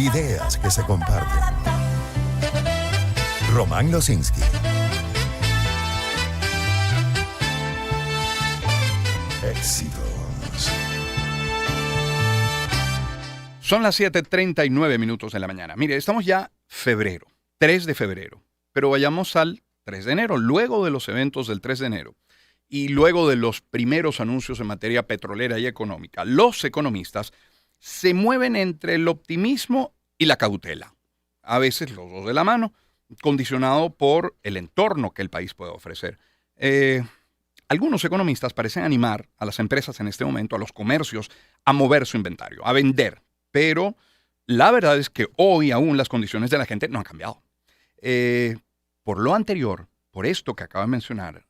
ideas que se comparten. Román Losinski. Éxitos. Son las 7:39 de la mañana. Mire, estamos ya febrero, 3 de febrero, pero vayamos al 3 de enero, luego de los eventos del 3 de enero y luego de los primeros anuncios en materia petrolera y económica. Los economistas se mueven entre el optimismo y la cautela, a veces los dos de la mano, condicionado por el entorno que el país puede ofrecer. Algunos economistas parecen animar a las empresas en este momento, a los comercios, a mover su inventario, a vender. Pero la verdad es que hoy aún las condiciones de la gente no han cambiado. Por lo anterior, por esto que acabo de mencionar,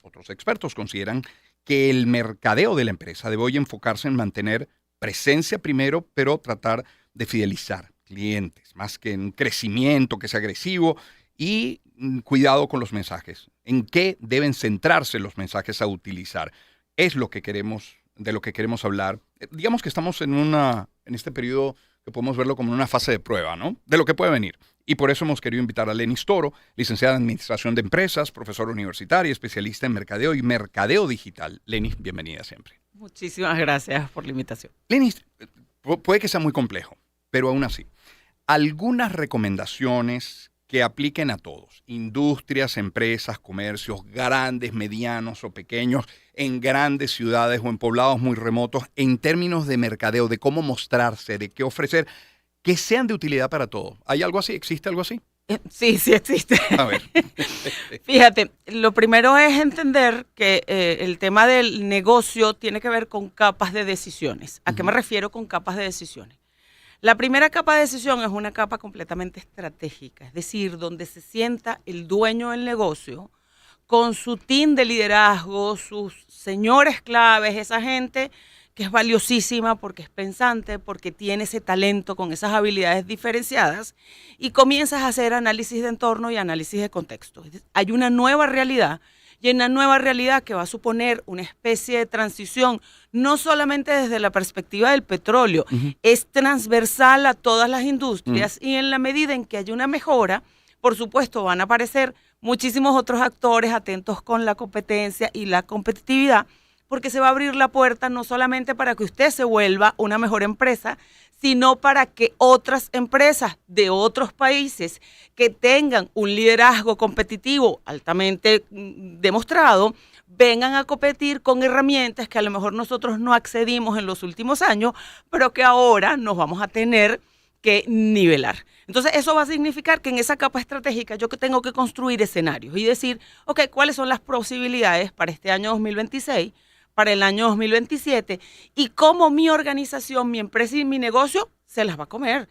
otros expertos consideran que el mercadeo de la empresa debe hoy enfocarse en mantener presencia primero, pero tratar de fidelizar clientes, más que en crecimiento que sea agresivo y cuidado con los mensajes. ¿En qué deben centrarse los mensajes a utilizar? Es lo que queremos, de lo que queremos hablar. Digamos que estamos en este periodo que podemos verlo como una fase de prueba, ¿no? De lo que puede venir. Y por eso hemos querido invitar a Lenis Toro, licenciada en Administración de Empresas, profesora universitaria, especialista en mercadeo y mercadeo digital. Lenis, bienvenida siempre. Muchísimas gracias por la invitación. Lenis, puede que sea muy complejo, pero aún así, algunas recomendaciones que apliquen a todos, industrias, empresas, comercios, grandes, medianos o pequeños, en grandes ciudades o en poblados muy remotos, en términos de mercadeo, de cómo mostrarse, de qué ofrecer, que sean de utilidad para todos. ¿Hay algo así? ¿Existe algo así? Sí existe. A ver. Fíjate, lo primero es entender que el tema del negocio tiene que ver con capas de decisiones. ¿A qué me refiero con capas de decisiones? La primera capa de decisión es una capa completamente estratégica, es decir, donde se sienta el dueño del negocio con su team de liderazgo, sus señores claves, esa gente que es valiosísima porque es pensante, porque tiene ese talento con esas habilidades diferenciadas y comienzas a hacer análisis de entorno y análisis de contexto. Hay una nueva realidad y una nueva realidad que va a suponer una especie de transición, no solamente desde la perspectiva del petróleo, es transversal a todas las industrias y en la medida en que haya una mejora, por supuesto van a aparecer muchísimos otros actores atentos con la competencia y la competitividad, porque se va a abrir la puerta no solamente para que usted se vuelva una mejor empresa, sino para que otras empresas de otros países que tengan un liderazgo competitivo altamente demostrado, vengan a competir con herramientas que a lo mejor nosotros no accedimos en los últimos años, pero que ahora nos vamos a tener que nivelar. Entonces, eso va a significar que en esa capa estratégica yo tengo que construir escenarios y decir, ok, ¿cuáles son las posibilidades para este año 2026? Para el año 2027 y cómo mi organización, mi empresa y mi negocio se las va a comer.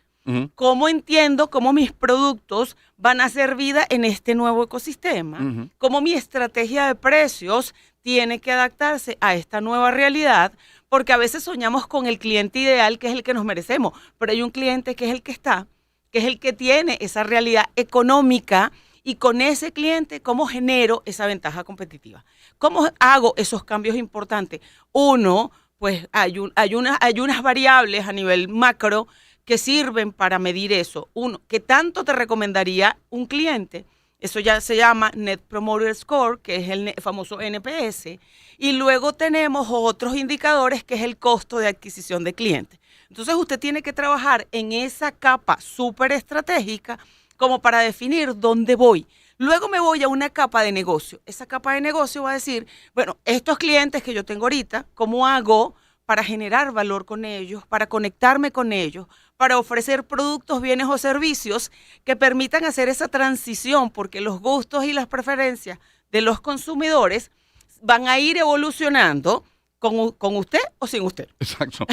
Cómo entiendo cómo mis productos van a ser vida en este nuevo ecosistema, cómo mi estrategia de precios tiene que adaptarse a esta nueva realidad, porque a veces soñamos con el cliente ideal, que es el que nos merecemos, pero hay un cliente que es el que está, que es el que tiene esa realidad económica. Y con ese cliente, ¿cómo genero esa ventaja competitiva? ¿Cómo hago esos cambios importantes? Uno, pues hay unas variables a nivel macro que sirven para medir eso. Uno, ¿qué tanto te recomendaría un cliente? Eso ya se llama Net Promoter Score, que es el famoso NPS. Y luego tenemos otros indicadores, que es el costo de adquisición de clientes. Entonces, usted tiene que trabajar en esa capa súper estratégica como para definir dónde voy. Luego me voy a una capa de negocio. Esa capa de negocio va a decir, bueno, estos clientes que yo tengo ahorita, ¿cómo hago para generar valor con ellos, para conectarme con ellos, para ofrecer productos, bienes o servicios que permitan hacer esa transición? Porque los gustos y las preferencias de los consumidores van a ir evolucionando con usted o sin usted. Exacto.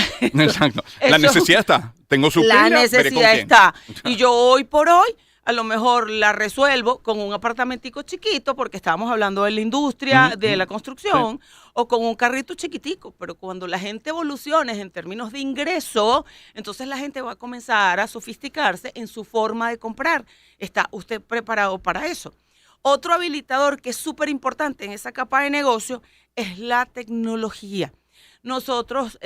La necesidad está. Tengo su La pila, necesidad está. Y yo hoy por hoy a lo mejor la resuelvo con un apartamentico chiquito, porque estábamos hablando de la industria, de la construcción, o con un carrito chiquitico. Pero cuando la gente evolucione en términos de ingreso, entonces la gente va a comenzar a sofisticarse en su forma de comprar. ¿Está usted preparado para eso? Otro habilitador que es súper importante en esa capa de negocio es la tecnología. Nosotros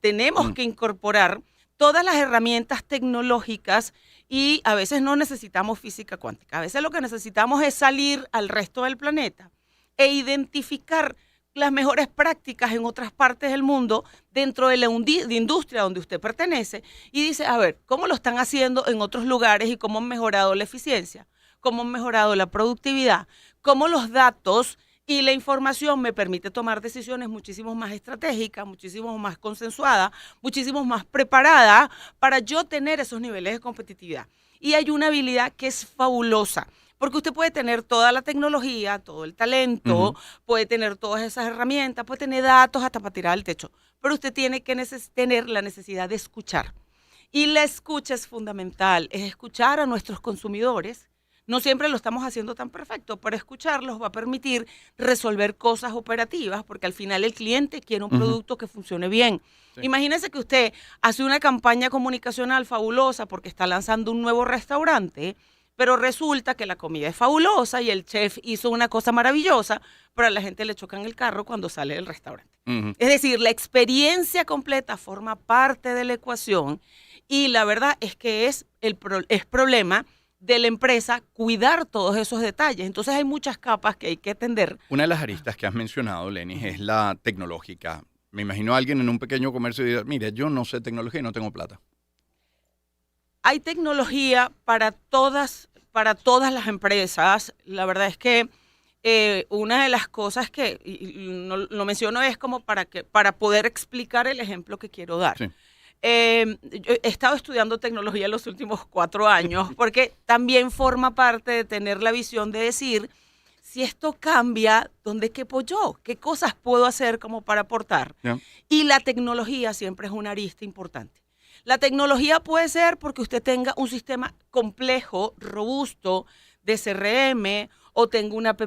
tenemos que incorporar todas las herramientas tecnológicas y a veces no necesitamos física cuántica. A veces lo que necesitamos es salir al resto del planeta e identificar las mejores prácticas en otras partes del mundo dentro de la industria donde usted pertenece y dice, a ver, ¿cómo lo están haciendo en otros lugares y cómo han mejorado la eficiencia? ¿Cómo han mejorado la productividad? ¿Cómo los datos y la información me permite tomar decisiones muchísimo más estratégicas, muchísimo más consensuadas, muchísimo más preparadas para yo tener esos niveles de competitividad? Y hay una habilidad que es fabulosa, porque usted puede tener toda la tecnología, todo el talento, puede tener todas esas herramientas, puede tener datos hasta para tirar al techo, pero usted tiene que tener la necesidad de escuchar. Y la escucha es fundamental, es escuchar a nuestros consumidores. No siempre lo estamos haciendo tan perfecto, pero escucharlos va a permitir resolver cosas operativas, porque al final el cliente quiere un producto que funcione bien. Sí. Imagínese que usted hace una campaña comunicacional fabulosa porque está lanzando un nuevo restaurante, pero resulta que la comida es fabulosa y el chef hizo una cosa maravillosa, pero a la gente le chocan el carro cuando sale del restaurante. Es decir, la experiencia completa forma parte de la ecuación y la verdad es que es problema de la empresa cuidar todos esos detalles. Entonces hay muchas capas que hay que atender. Una de las aristas que has mencionado, Lenis, es la tecnológica. Me imagino a alguien en un pequeño comercio y dice, mire, yo no sé tecnología y no tengo plata. Hay tecnología para todas las empresas. La verdad es que una de las cosas que lo menciono es como para poder explicar el ejemplo que quiero dar. Sí. Yo he estado estudiando tecnología en los últimos 4 años porque también forma parte de tener la visión de decir, si esto cambia, ¿dónde quepo yo? ¿Qué cosas puedo hacer como para aportar? Yeah. Y la tecnología siempre es una arista importante. La tecnología puede ser porque usted tenga un sistema complejo, robusto, de CRM, o tenga una app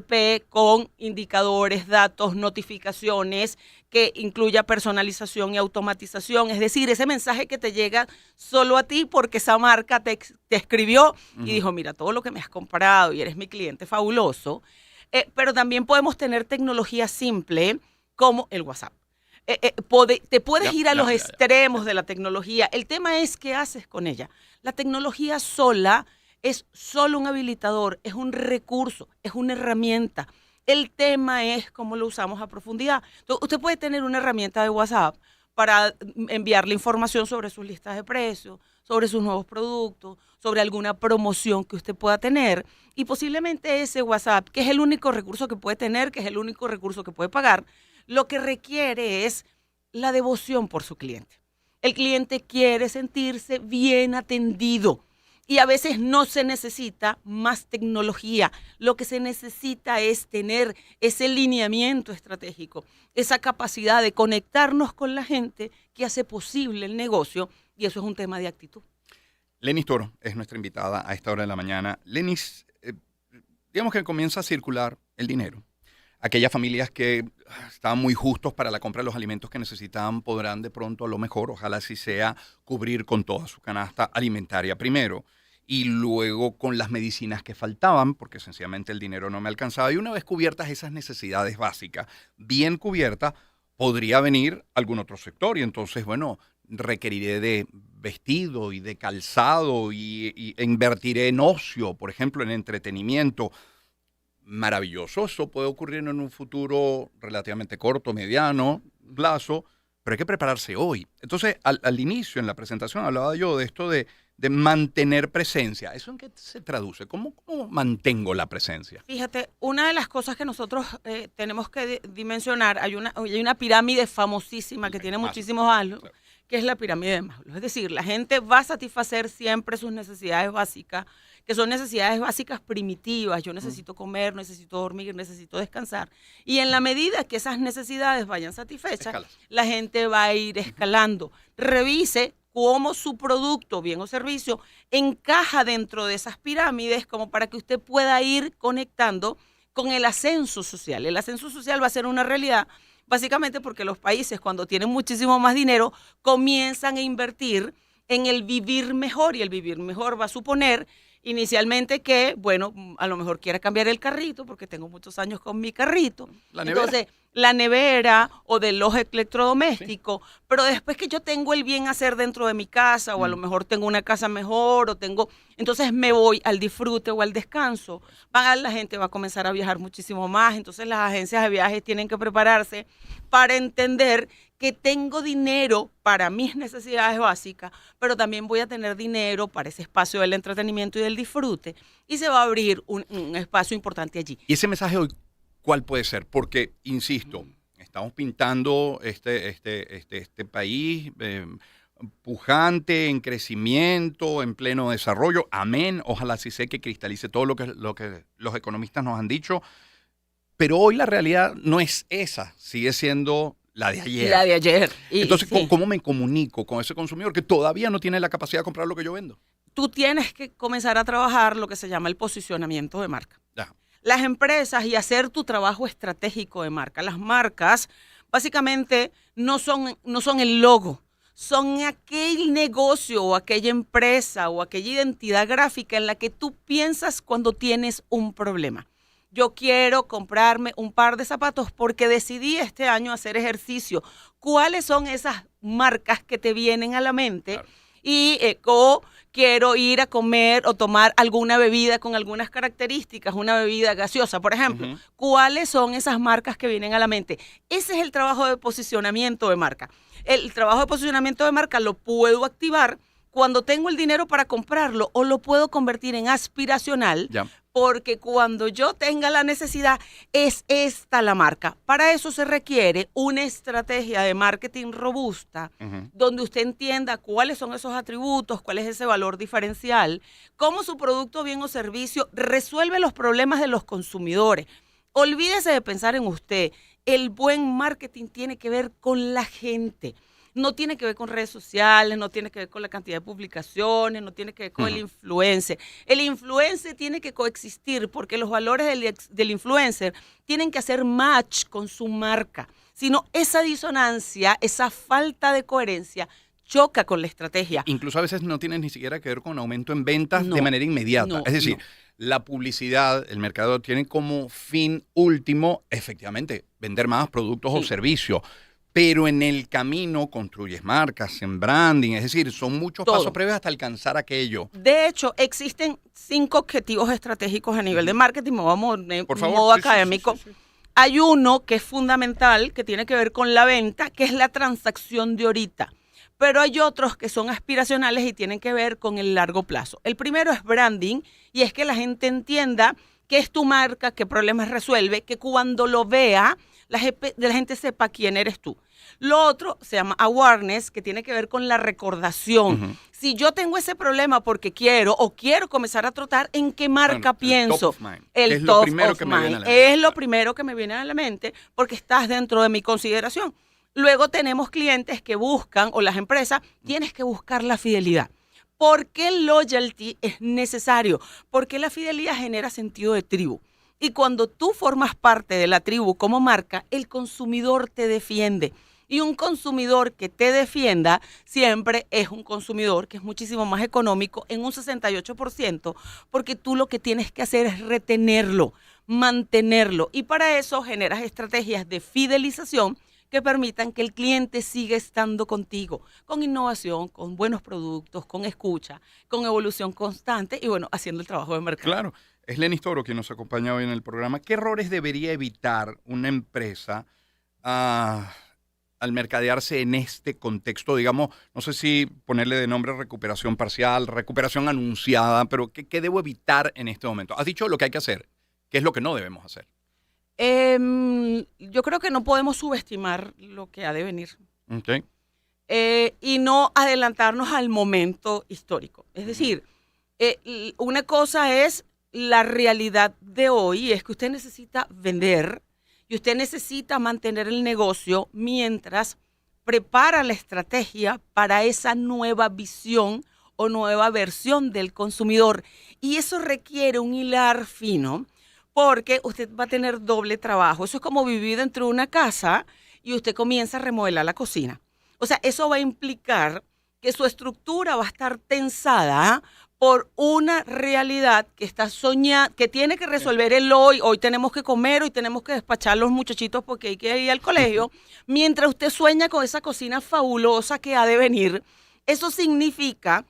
con indicadores, datos, notificaciones, que incluya personalización y automatización. Es decir, ese mensaje que te llega solo a ti porque esa marca te escribió y dijo, mira, todo lo que me has comprado y eres mi cliente fabuloso. Pero también podemos tener tecnología simple como el WhatsApp. Te puedes ir a los extremos de la tecnología. El tema es qué haces con ella. La tecnología sola es solo un habilitador, es un recurso, es una herramienta. El tema es cómo lo usamos a profundidad. Entonces, usted puede tener una herramienta de WhatsApp para enviarle información sobre sus listas de precios, sobre sus nuevos productos, sobre alguna promoción que usted pueda tener. Y posiblemente ese WhatsApp, que es el único recurso que puede tener, que es el único recurso que puede pagar, lo que requiere es la devoción por su cliente. El cliente quiere sentirse bien atendido. Y a veces no se necesita más tecnología. Lo que se necesita es tener ese lineamiento estratégico, esa capacidad de conectarnos con la gente que hace posible el negocio, y eso es un tema de actitud. Lenis Toro es nuestra invitada a esta hora de la mañana. Lenis, digamos que comienza a circular el dinero. Aquellas familias que estaban muy justos para la compra de los alimentos que necesitaban podrán de pronto, a lo mejor, ojalá así sea, cubrir con toda su canasta alimentaria primero y luego con las medicinas que faltaban, porque sencillamente el dinero no me alcanzaba. Y una vez cubiertas esas necesidades básicas, bien cubiertas, podría venir algún otro sector y entonces, bueno, requeriré de vestido y de calzado y invertiré en ocio, por ejemplo, en entretenimiento. Maravilloso, eso puede ocurrir en un futuro relativamente corto, mediano plazo, pero hay que prepararse hoy. Entonces, al inicio, en la presentación, hablaba yo de esto de mantener presencia. ¿Eso en qué se traduce? ¿Cómo mantengo la presencia? Fíjate, una de las cosas que nosotros tenemos que dimensionar, hay una pirámide famosísima que tiene muchísimos años, claro, que es la pirámide de Maslow. Es decir, la gente va a satisfacer siempre sus necesidades básicas, que son necesidades básicas primitivas. Yo necesito comer, necesito dormir, necesito descansar. Y en la medida que esas necesidades vayan satisfechas, la gente va a ir escalando. Revise cómo su producto, bien o servicio, encaja dentro de esas pirámides como para que usted pueda ir conectando con el ascenso social. El ascenso social va a ser una realidad básicamente porque los países, cuando tienen muchísimo más dinero, comienzan a invertir en el vivir mejor, y el vivir mejor va a suponer Inicialmente que, bueno, a lo mejor quiera cambiar el carrito porque tengo muchos años con mi carrito. La nevera. Entonces, la nevera o de los electrodomésticos, pero después que yo tengo el bien hacer dentro de mi casa o a lo mejor tengo una casa mejor o tengo, entonces me voy al disfrute o al descanso. La gente va a comenzar a viajar muchísimo más, entonces las agencias de viajes tienen que prepararse para entender que tengo dinero para mis necesidades básicas, pero también voy a tener dinero para ese espacio del entretenimiento y del disfrute, y se va a abrir un espacio importante allí. ¿Y ese mensaje hoy cuál puede ser? Porque, insisto, estamos pintando este país pujante, en crecimiento, en pleno desarrollo. Amén. Ojalá sí sé que cristalice todo lo que los economistas nos han dicho. Pero hoy la realidad no es esa, sigue siendo la de ayer. La de ayer. Entonces, ¿cómo me comunico con ese consumidor que todavía no tiene la capacidad de comprar lo que yo vendo? Tú tienes que comenzar a trabajar lo que se llama el posicionamiento de marca. Ya. Las empresas y hacer tu trabajo estratégico de marca. Las marcas básicamente no son el logo, son aquel negocio o aquella empresa o aquella identidad gráfica en la que tú piensas cuando tienes un problema. Yo quiero comprarme un par de zapatos porque decidí este año hacer ejercicio. ¿Cuáles son esas marcas que te vienen a la mente? Claro. Y quiero ir a comer o tomar alguna bebida con algunas características, una bebida gaseosa, por ejemplo. Uh-huh. ¿Cuáles son esas marcas que vienen a la mente? Ese es el trabajo de posicionamiento de marca. El trabajo de posicionamiento de marca lo puedo activar cuando tengo el dinero para comprarlo o lo puedo convertir en aspiracional. Ya. Porque cuando yo tenga la necesidad, es esta la marca. Para eso se requiere una estrategia de marketing robusta, Uh-huh. donde usted entienda cuáles son esos atributos, cuál es ese valor diferencial, cómo su producto, bien o servicio resuelve los problemas de los consumidores. Olvídese de pensar en usted. El buen marketing tiene que ver con la gente. No tiene que ver con redes sociales, no tiene que ver con la cantidad de publicaciones, no tiene que ver con el influencer. El influencer tiene que coexistir porque los valores del influencer tienen que hacer match con su marca. Si no, esa disonancia, esa falta de coherencia choca con la estrategia. Incluso a veces no tiene ni siquiera que ver con aumento en ventas No, de manera inmediata. no, Es decir, no. la publicidad, el mercado tiene como fin último, efectivamente, vender más productos o Sí. servicios. Pero en el camino construyes marcas, en branding, es decir, son muchos Todo. pasos previos hasta alcanzar aquello. De hecho, existen 5 objetivos estratégicos a nivel de marketing. Vamos en Por favor. modo Sí, sí, académico. sí. Hay uno que es fundamental, que tiene que ver con la venta, que es la transacción de ahorita. Pero hay otros que son aspiracionales y tienen que ver con el largo plazo. El primero es branding, y es que la gente entienda qué es tu marca, qué problemas resuelve, que cuando lo vea, la gente sepa quién eres tú. Lo otro se llama awareness, que tiene que ver con la recordación. Ujú. Si yo tengo ese problema porque quiero comenzar a trotar, ¿en qué marca Bueno, pienso? El top of mind. El Es lo top primero of que me viene mind. a la mente. Es lo primero que me viene a la mente porque estás dentro de mi consideración. Luego tenemos clientes que buscan, o las empresas, tienes que buscar la fidelidad. ¿Por qué el loyalty es necesario? Porque la fidelidad genera sentido de tribu. Y cuando tú formas parte de la tribu como marca, el consumidor te defiende. Y un consumidor que te defienda siempre es un consumidor que es muchísimo más económico en un 68%, porque tú lo que tienes que hacer es retenerlo, mantenerlo. Y para eso generas estrategias de fidelización que permitan que el cliente siga estando contigo, con innovación, con buenos productos, con escucha, con evolución constante y bueno, haciendo el trabajo de mercado. Claro. Es Lenis Toro quien nos acompaña hoy en el programa. ¿Qué errores debería evitar una empresa al mercadearse en este contexto? Digamos, no sé si ponerle de nombre recuperación parcial, recuperación anunciada, pero ¿qué debo evitar en este momento? Has dicho lo que hay que hacer. ¿Qué es lo que no debemos hacer? Yo creo que no podemos subestimar lo que ha de venir. Okay. Y no adelantarnos al momento histórico. Es decir, una cosa es la realidad de hoy, es que usted necesita vender y usted necesita mantener el negocio mientras prepara la estrategia para esa nueva visión o nueva versión del consumidor. Y eso requiere un hilar fino porque usted va a tener doble trabajo. Eso es como vivir dentro de una casa y usted comienza a remodelar la cocina. O sea, eso va a implicar que su estructura va a estar tensada por una realidad que está soñada, que tiene que resolver el hoy. Hoy tenemos que comer, hoy tenemos que despachar a los muchachitos porque hay que ir al colegio. Mientras usted sueña con esa cocina fabulosa que ha de venir, eso significa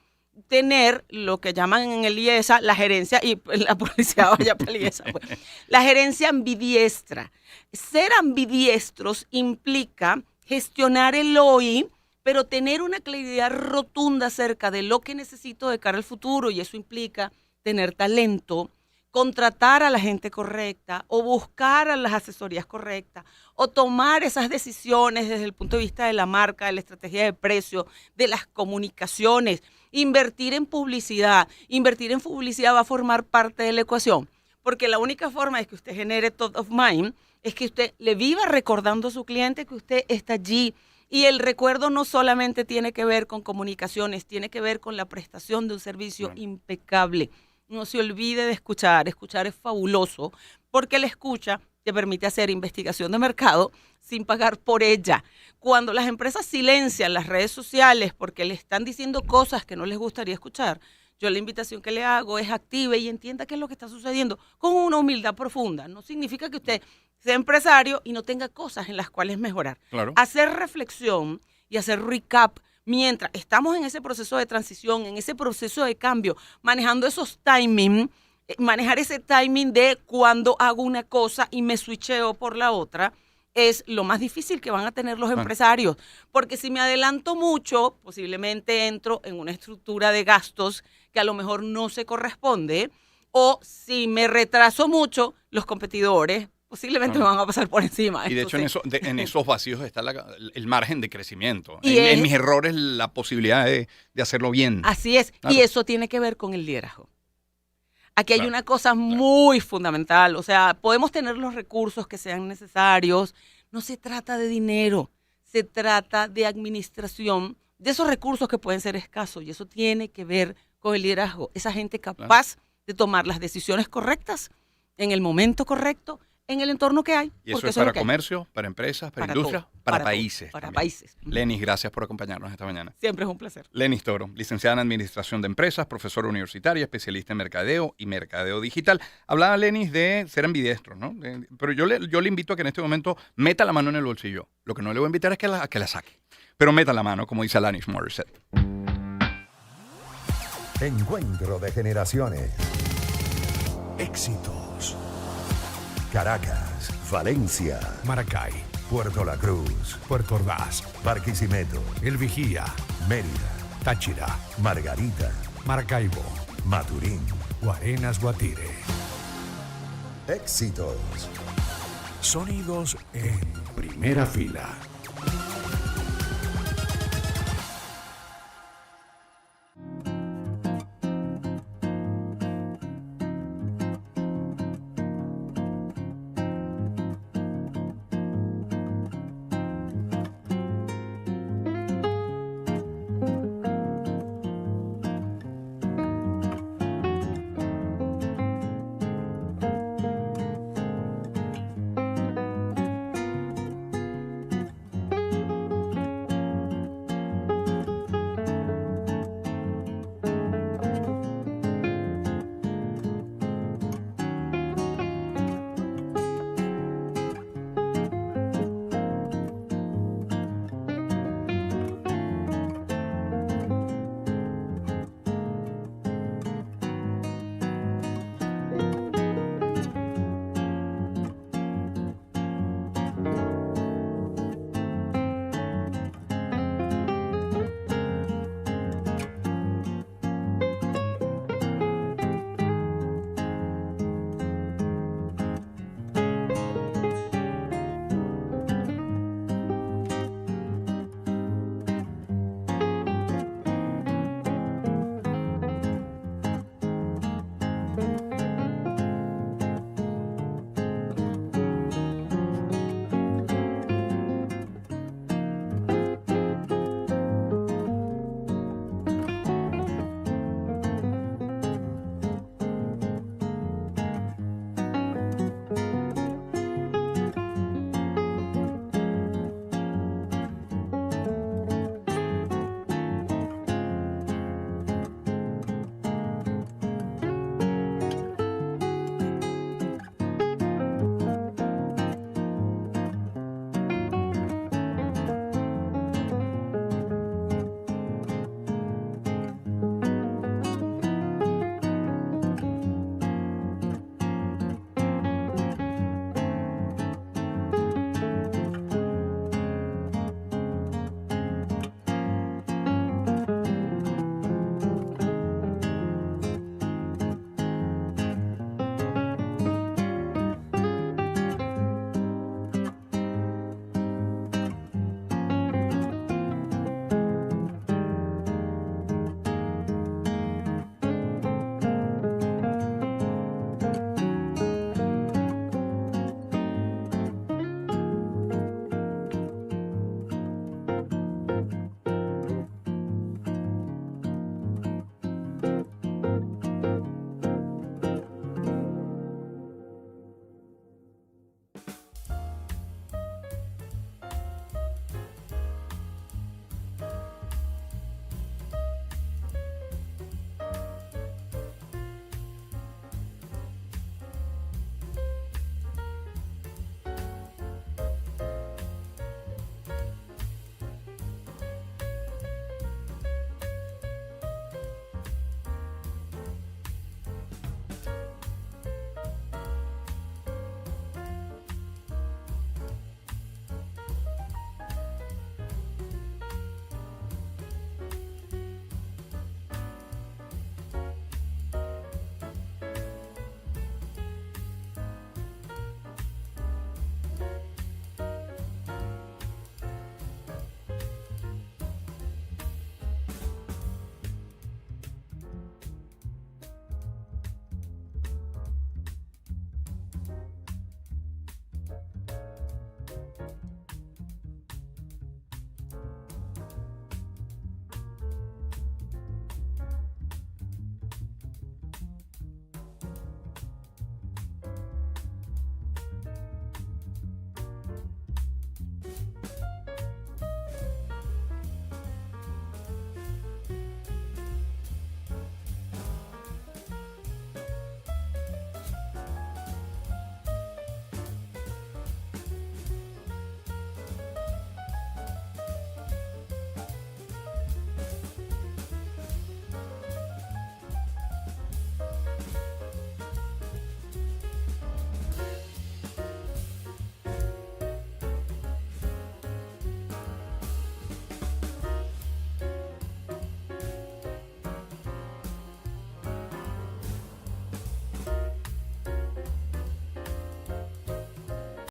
tener lo que llaman en el IESA la gerencia, y la policía vaya para el IESA, pues, la gerencia ambidiestra. Ser ambidiestros implica gestionar el hoy, pero tener una claridad rotunda acerca de lo que necesito de cara al futuro, y eso implica tener talento, contratar a la gente correcta o buscar a las asesorías correctas o tomar esas decisiones desde el punto de vista de la marca, de la estrategia de precio, de las comunicaciones, invertir en publicidad. Invertir en publicidad va a formar parte de la ecuación, porque la única forma de que usted genere top of mind es que usted le viva recordando a su cliente que usted está allí. Y el recuerdo no solamente tiene que ver con comunicaciones, tiene que ver con la prestación de un servicio impecable. No se olvide de escuchar. Escuchar es fabuloso porque la escucha te permite hacer investigación de mercado sin pagar por ella. Cuando las empresas silencian las redes sociales porque le están diciendo cosas que no les gustaría escuchar, yo la invitación que le hago es active y entienda qué es lo que está sucediendo con una humildad profunda. No significa que usted sea empresario y no tenga cosas en las cuales mejorar. Claro. Hacer reflexión y hacer recap mientras estamos en ese proceso de transición, en ese proceso de cambio, manejando esos timing, manejar ese timing de cuando hago una cosa y me switcheo por la otra, es lo más difícil que van a tener los empresarios. Porque si me adelanto mucho, posiblemente entro en una estructura de gastos que a lo mejor no se corresponde, o si me retraso mucho, los competidores posiblemente me van a pasar por encima. Y de hecho en esos vacíos está el margen de crecimiento. Y en mis errores la posibilidad de hacerlo bien. Así es. Claro. Y eso tiene que ver con el liderazgo. Aquí hay una cosa muy fundamental. O sea, podemos tener los recursos que sean necesarios. No se trata de dinero. Se trata de administración de esos recursos que pueden ser escasos. Y eso tiene que ver con el liderazgo. Esa gente capaz de tomar las decisiones correctas en el momento correcto, en el entorno que hay. Y eso es para comercio, para empresas, para industria, para países. Para países. Lenis, gracias por acompañarnos esta mañana. Siempre es un placer. Lenis Toro, licenciada en Administración de Empresas, profesora universitaria, especialista en mercadeo y mercadeo digital. Hablaba Lenis de ser ambidiestro, ¿no? Pero yo le invito a que en este momento meta la mano en el bolsillo. Lo que no le voy a invitar es a que la saque. Pero meta la mano, como dice Alanis Morissette. Encuentro de generaciones. Éxitos. Caracas, Valencia, Maracay, Puerto La Cruz, Puerto Ordaz, Barquisimeto, El Vigía, Mérida, Táchira, Margarita, Maracaibo, Maturín. Guarenas, Guatire. Éxitos. Sonidos en primera fila.